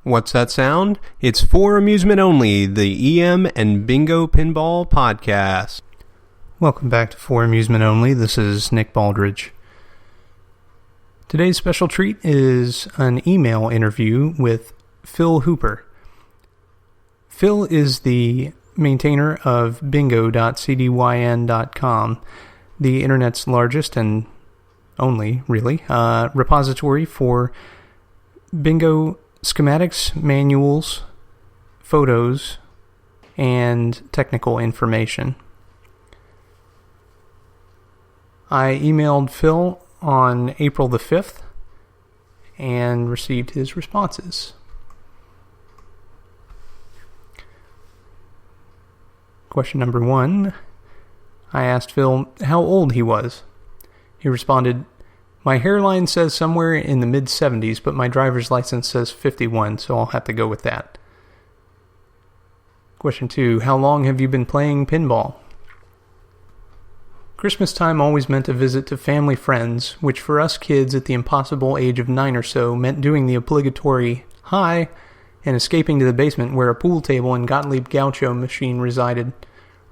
What's that sound? It's For Amusement Only, the EM and Bingo Pinball Podcast. Welcome back to For Amusement Only. This is Nick Baldridge. Today's special treat is an email interview with Phil Hooper. Phil is the maintainer of bingo.cdyn.com, the internet's largest and only, really, repository for bingo schematics, manuals, photos, and technical information. I emailed Phil on April the 5th and received his responses. Question number 1. I asked Phil how old he was. He responded, "My hairline says somewhere in the mid-70s, but my driver's license says 51, so I'll have to go with that." Question 2. How long have you been playing pinball? Christmas time always meant a visit to family friends, which for us kids at the impossible age of 9 or so meant doing the obligatory "hi" and escaping to the basement where a pool table and Gottlieb Gaucho machine resided.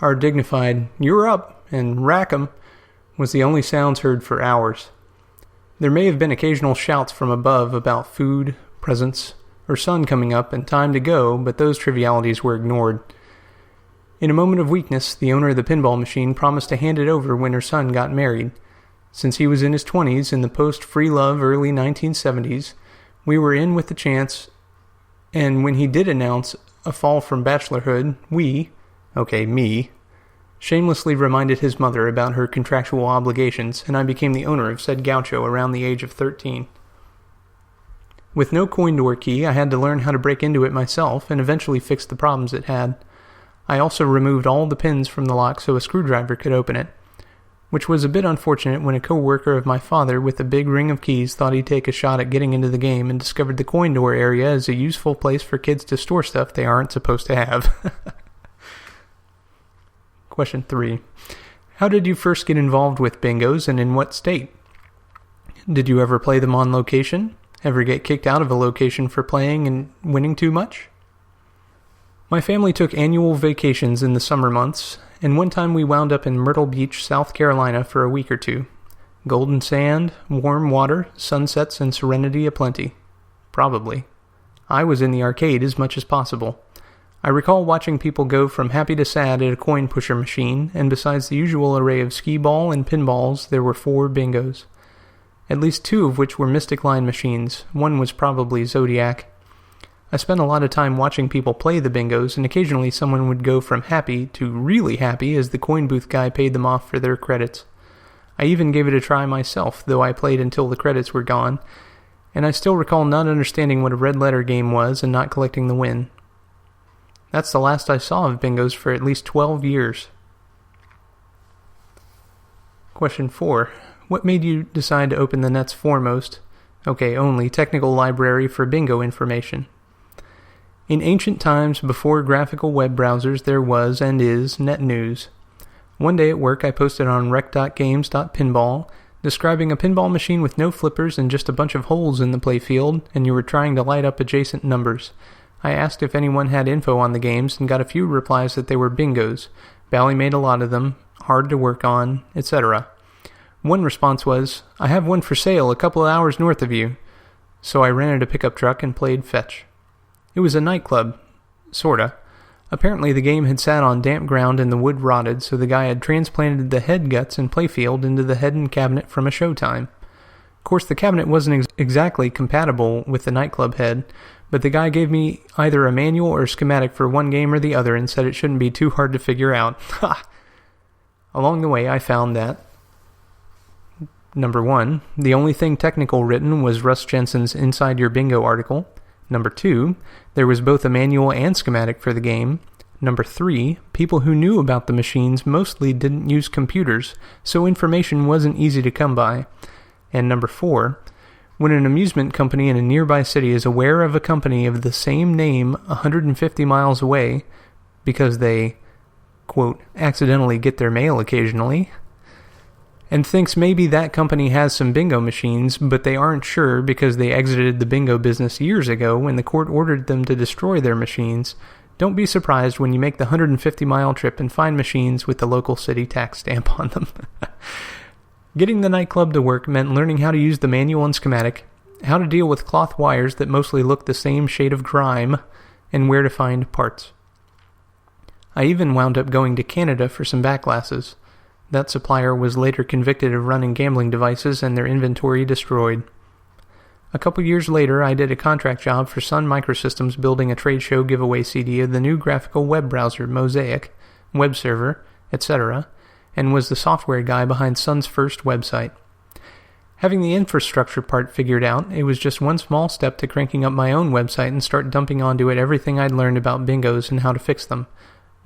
Our dignified "you're up" and "rack 'em" was the only sounds heard for hours. There may have been occasional shouts from above about food, presents, or sun coming up and time to go, but those trivialities were ignored. In a moment of weakness, the owner of the pinball machine promised to hand it over when her son got married. Since he was in his 20s in the post-free love early 1970s, we were in with the chance, and when he did announce a fall from bachelorhood, me, shamelessly reminded his mother about her contractual obligations, and I became the owner of said Gaucho around the age of 13. With no coin door key, I had to learn how to break into it myself, and eventually fix the problems it had. I also removed all the pins from the lock so a screwdriver could open it, which was a bit unfortunate when a co-worker of my father with a big ring of keys thought he'd take a shot at getting into the game and discovered the coin door area as a useful place for kids to store stuff they aren't supposed to have. Question 3. How did you first get involved with bingos and in what state? Did you ever play them on location? Ever get kicked out of a location for playing and winning too much? My family took annual vacations in the summer months, and one time we wound up in Myrtle Beach, South Carolina for a week or two. Golden sand, warm water, sunsets, and serenity aplenty. Probably. I was in the arcade as much as possible. I recall watching people go from happy to sad at a coin pusher machine, and besides the usual array of skee ball and pinballs, there were 4 bingos. At least 2 of which were Mystic Line machines. One was probably Zodiac. I spent a lot of time watching people play the bingos, and occasionally someone would go from happy to really happy as the coin booth guy paid them off for their credits. I even gave it a try myself, though I played until the credits were gone, and I still recall not understanding what a red letter game was and not collecting the win. That's the last I saw of bingos for at least 12 years. Question 4. What made you decide to open the net's foremost, only technical library for bingo information? In ancient times, before graphical web browsers, there was, and is, net news. One day at work, I posted on rec.games.pinball, describing a pinball machine with no flippers and just a bunch of holes in the playfield, and you were trying to light up adjacent numbers. I asked if anyone had info on the games, and got a few replies that they were bingos. Bally made a lot of them, hard to work on, etc. One response was, "I have one for sale a couple of hours north of you." So I rented a pickup truck and played fetch. It was a nightclub. Sorta. Apparently the game had sat on damp ground and the wood rotted, so the guy had transplanted the head guts and playfield into the head and cabinet from a showtime. Of course, the cabinet wasn't exactly compatible with the nightclub head, but the guy gave me either a manual or schematic for one game or the other and said it shouldn't be too hard to figure out. Ha! Along the way, I found that Number 1, the only thing technical written was Russ Jensen's Inside Your Bingo article. Number 2, there was both a manual and schematic for the game. Number 3, people who knew about the machines mostly didn't use computers, so information wasn't easy to come by. And number 4, when an amusement company in a nearby city is aware of a company of the same name 150 miles away, because they, quote, accidentally get their mail occasionally, and thinks maybe that company has some bingo machines, but they aren't sure because they exited the bingo business years ago when the court ordered them to destroy their machines, don't be surprised when you make the 150-mile trip and find machines with the local city tax stamp on them. Getting the nightclub to work meant learning how to use the manual and schematic, how to deal with cloth wires that mostly look the same shade of grime, and where to find parts. I even wound up going to Canada for some back glasses. That supplier was later convicted of running gambling devices and their inventory destroyed. A couple years later, I did a contract job for Sun Microsystems building a trade show giveaway CD of the new graphical web browser Mosaic, web server, etc., and was the software guy behind Sun's first website. Having the infrastructure part figured out, it was just one small step to cranking up my own website and start dumping onto it everything I'd learned about bingos and how to fix them.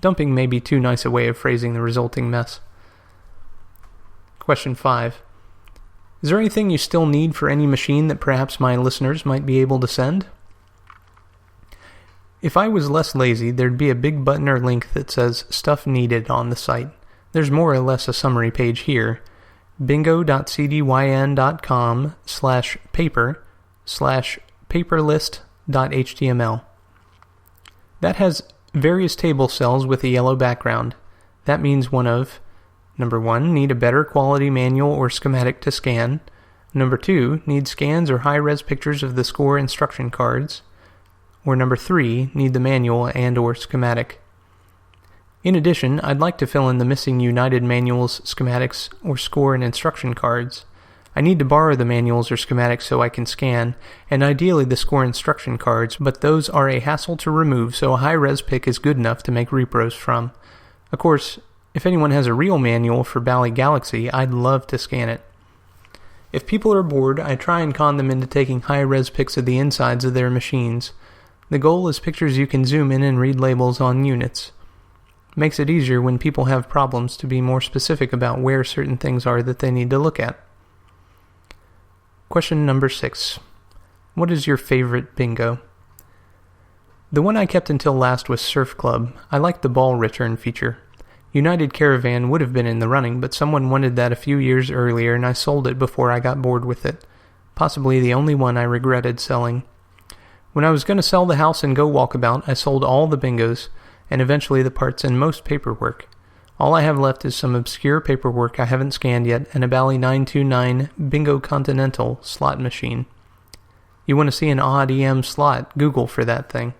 Dumping may be too nice a way of phrasing the resulting mess. Question 5. Is there anything you still need for any machine that perhaps my listeners might be able to send? If I was less lazy, there'd be a big button or link that says Stuff Needed on the site. There's more or less a summary page here. bingo.cdyn.com/paper/paperlist.html. That has various table cells with a yellow background. That means one of: Number 1, need a better quality manual or schematic to scan. Number 2, need scans or high-res pictures of the score instruction cards. Or number 3, need the manual and or schematic. In addition, I'd like to fill in the missing United manuals, schematics, or score and instruction cards. I need to borrow the manuals or schematics so I can scan, and ideally the score instruction cards, but those are a hassle to remove, so a high-res pic is good enough to make repros from. Of course, if anyone has a real manual for Bally Galaxy, I'd love to scan it. If people are bored, I try and con them into taking high-res pics of the insides of their machines. The goal is pictures you can zoom in and read labels on units. Makes it easier when people have problems to be more specific about where certain things are that they need to look at. Question number 6. What is your favorite bingo? The one I kept until last was Surf Club. I liked the ball return feature. United Caravan would have been in the running, but someone wanted that a few years earlier and I sold it before I got bored with it. Possibly the only one I regretted selling. When I was going to sell the house and go walkabout, I sold all the bingos, and eventually the parts and most paperwork. All I have left is some obscure paperwork I haven't scanned yet and a Bally 929 Bingo Continental slot machine. You want to see an odd EM slot, Google for that thing.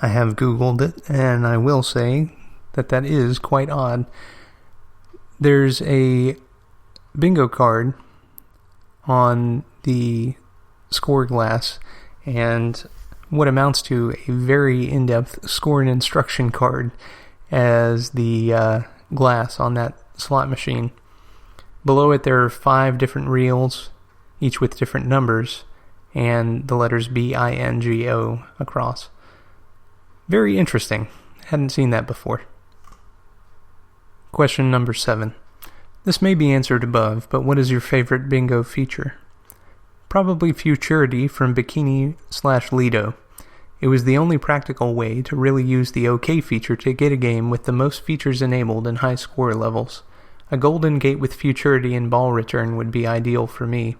I have Googled it, and I will say that is quite odd. There's a bingo card on the score glass, and what amounts to a very in-depth score and instruction card as the glass on that slot machine. Below it there are 5 different reels, each with different numbers, and the letters BINGO across. Very interesting. Hadn't seen that before. Question number 7. This may be answered above, but what is your favorite bingo feature? Probably Futurity from Bikini/Lido. It was the only practical way to really use the OK feature to get a game with the most features enabled and high score levels. A golden gate with Futurity and ball return would be ideal for me.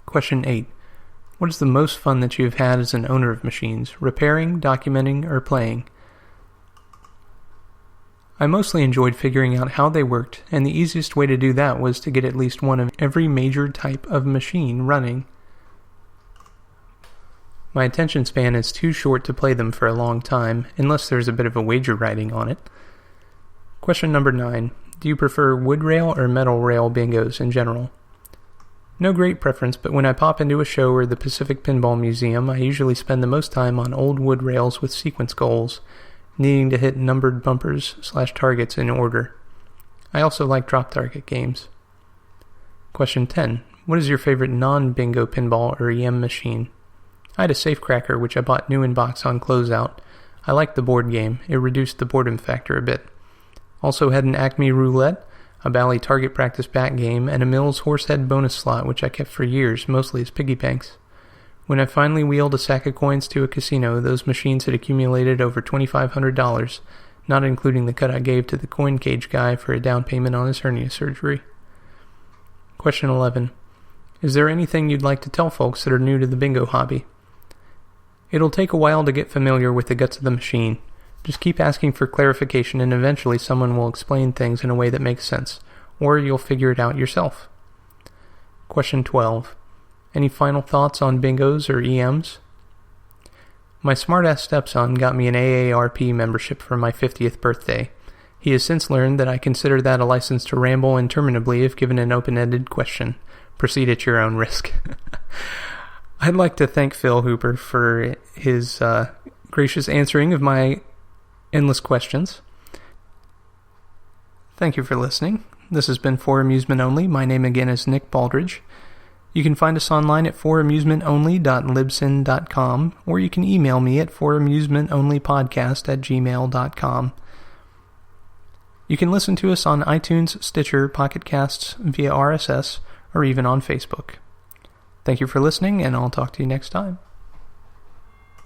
Question 8. What is the most fun that you have had as an owner of machines, repairing, documenting, or playing? I mostly enjoyed figuring out how they worked, and the easiest way to do that was to get at least one of every major type of machine running. My attention span is too short to play them for a long time, unless there's a bit of a wager riding on it. Question number 9. Do you prefer wood rail or metal rail bingos in general? No great preference, but when I pop into a show or the Pacific Pinball Museum, I usually spend the most time on old wood rails with sequence goals, needing to hit numbered bumpers/targets in order. I also like drop target games. Question 10. What is your favorite non-bingo pinball or EM machine? I had a Safecracker which I bought new in box on closeout. I liked the board game. It reduced the boredom factor a bit. Also had an Acme Roulette, a Bally Target Practice Bat game, and a Mills Horsehead bonus slot which I kept for years, mostly as piggy banks. When I finally wheeled a sack of coins to a casino, those machines had accumulated over $2,500. not including the cut I gave to the coin cage guy for a down payment on his hernia surgery. Question 11. Is there anything you'd like to tell folks that are new to the bingo hobby? It'll take a while to get familiar with the guts of the machine. Just keep asking for clarification and eventually someone will explain things in a way that makes sense, or you'll figure it out yourself. Question 12. Any final thoughts on bingos or EMs? My smart-ass stepson got me an AARP membership for my 50th birthday. He has since learned that I consider that a license to ramble interminably if given an open-ended question. Proceed at your own risk. I'd like to thank Phil Hooper for his gracious answering of my endless questions. Thank you for listening. This has been For Amusement Only. My name again is Nick Baldridge. You can find us online at foramusementonly.libsyn.com, or you can email me at foramusementonlypodcast@gmail.com. You can listen to us on iTunes, Stitcher, Pocket Casts, via RSS, or even on Facebook. Thank you for listening, and I'll talk to you next time.